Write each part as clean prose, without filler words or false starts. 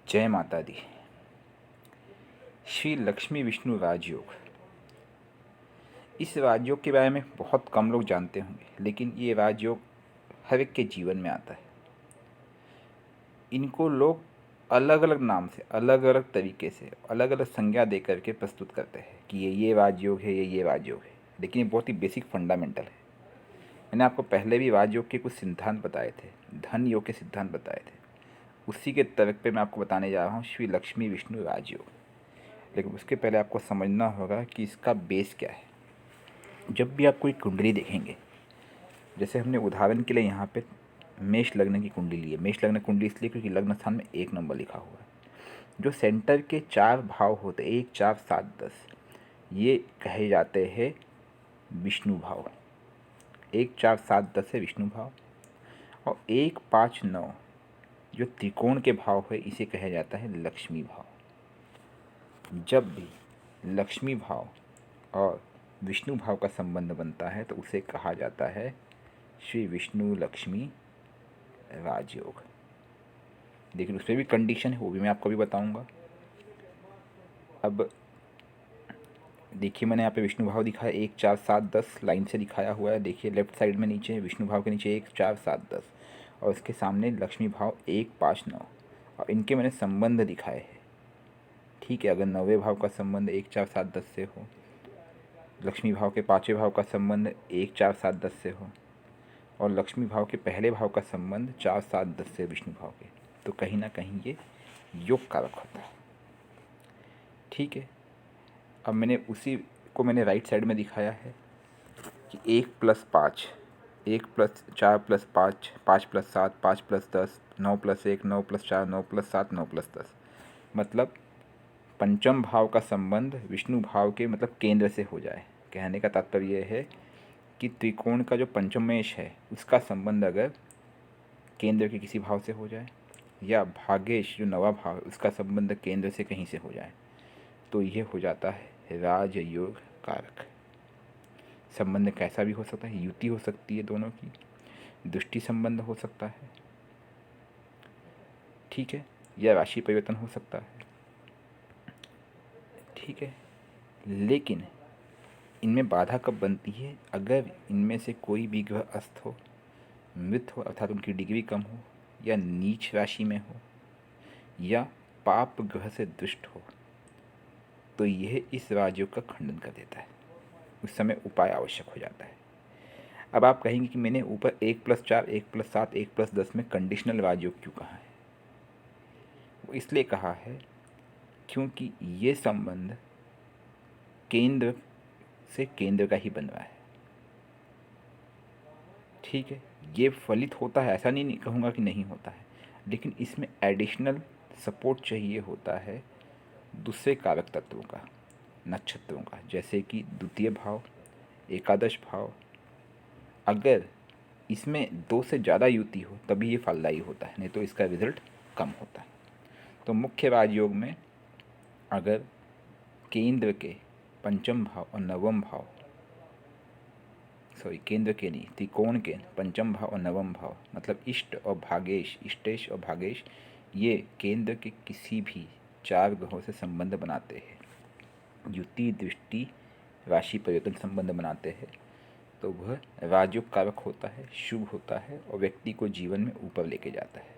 जय माता दी। श्री लक्ष्मी विष्णु राजयोग। इस राजयोग के बारे में बहुत कम लोग जानते होंगे, लेकिन ये राजयोग हर एक के जीवन में आता है। इनको लोग अलग अलग नाम से, अलग अलग तरीके से, अलग अलग संज्ञा दे करके प्रस्तुत करते हैं कि ये राजयोग है, ये राजयोग है, लेकिन ये बहुत ही बेसिक फंडामेंटल है। मैंने आपको पहले भी राजयोग के कुछ सिद्धांत बताए थे, धन योग के सिद्धांत बताए थे। उसी के तर्क पे मैं आपको बताने जा रहा हूँ श्री लक्ष्मी विष्णु राजयोग। लेकिन उसके पहले आपको समझना होगा कि इसका बेस क्या है। जब भी आप कोई कुंडली देखेंगे, जैसे हमने उदाहरण के लिए यहाँ पे मेष लग्न की कुंडली ली है। मेष लग्न कुंडली इसलिए क्योंकि लग्न स्थान में 1 नंबर लिखा हुआ है। जो सेंटर के 4 भाव होते हैं, 1, 4, 7, 10, ये कहे जाते हैं विष्णु भाव। 1, 4, 7, 10 है विष्णु भाव। और 1, 5, 9 जो त्रिकोण के भाव है, इसे कहा जाता है लक्ष्मी भाव। जब भी लक्ष्मी भाव और विष्णु भाव का संबंध बनता है तो उसे कहा जाता है श्री विष्णु लक्ष्मी राजयोग। लेकिन उसमें भी कंडीशन है, वो भी मैं आपको भी बताऊंगा। अब देखिए, मैंने यहाँ पे विष्णु भाव दिखाया 1, 4, 7, 10 लाइन से दिखाया हुआ है। देखिए लेफ्ट साइड में नीचे विष्णु भाव के नीचे 1, 4, 7, 10 और उसके सामने लक्ष्मी भाव 1, 5, 9 और इनके मैंने संबंध दिखाए हैं। ठीक है, अगर 9वें भाव का संबंध 1, 4, 7, 10 से हो, लक्ष्मी भाव के 5वें भाव का संबंध 1, 4, 7, 10 से हो और लक्ष्मी भाव के पहले भाव का संबंध 4, 7, 10 से विष्णु भाव के, तो कहीं ना कहीं ये योग कारक होता है। ठीक है, अब मैंने उसी को राइट साइड में दिखाया है कि 1 + 5, 1 + 4 + 5, 5 + 7, 5 + 10, 9 + 1, 9 + 4, 9 + 7, 9 + 10। मतलब पंचम भाव का संबंध विष्णु भाव के मतलब केंद्र से हो जाए। कहने का तात्पर्य यह है कि त्रिकोण का जो पंचमेश है उसका संबंध अगर केंद्र के किसी भाव से हो जाए, या भागेश जो 9वां भाव है उसका संबंध केंद्र से कहीं से हो जाए, तो यह हो जाता है राजयोग कारक। संबंध कैसा भी हो सकता है, युति हो सकती है दोनों की, दृष्टि संबंध हो सकता है, ठीक है, या राशि परिवर्तन हो सकता है, ठीक है। लेकिन इनमें बाधा कब बनती है, अगर इनमें से कोई भी ग्रह अस्त हो, मृत हो, अर्थात उनकी डिग्री कम हो, या नीच राशि में हो, या पाप ग्रह से दुष्ट हो, तो यह इस राजयोग का खंडन कर देता है। उस समय उपाय आवश्यक हो जाता है। अब आप कहेंगे कि मैंने ऊपर 1 + 4, 1 + 7, 1 + 10 में कंडीशनल राजयोग क्यों कहा है? वो इसलिए कहा है क्योंकि ये संबंध केंद्र से केंद्र का ही बन रहा है। ठीक है, ये फलित होता है, ऐसा नहीं कहूँगा कि नहीं होता है, लेकिन इसमें एडिशनल सपोर्ट चाहिए होता है दूसरे कारक तत्वों का, नक्षत्रों का, जैसे कि द्वितीय भाव, एकादश भाव। अगर इसमें 2 से ज़्यादा युति हो तभी ये फलदायी होता है, नहीं तो इसका रिजल्ट कम होता है। तो मुख्य राजयोग में अगर केंद्र के पंचम भाव और नवम भाव, केंद्र के नहीं, त्रिकोण के पंचम भाव और नवम भाव, मतलब इष्ट और भागेश, इष्टेश और भागेश, ये केंद्र के किसी भी 4 ग्रहों से संबंध बनाते हैं, युति, दृष्टि, राशि परिवर्तन संबंध बनाते हैं, तो वह राजयोग कारक होता है, शुभ होता है और व्यक्ति को जीवन में ऊपर लेके जाता है।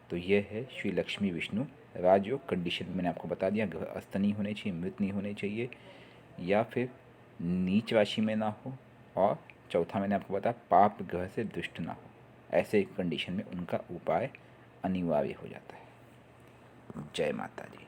तो यह है श्री लक्ष्मी विष्णु राजयोग। कंडीशन मैंने आपको बता दिया, ग्रह अस्त नहीं होने चाहिए, मृत नहीं होने चाहिए, या फिर नीच राशि में ना हो, और चौथा मैंने आपको बताया पाप ग्रह से दुष्ट ना हो। ऐसे कंडीशन में उनका उपाय अनिवार्य हो जाता है। जय माता दी।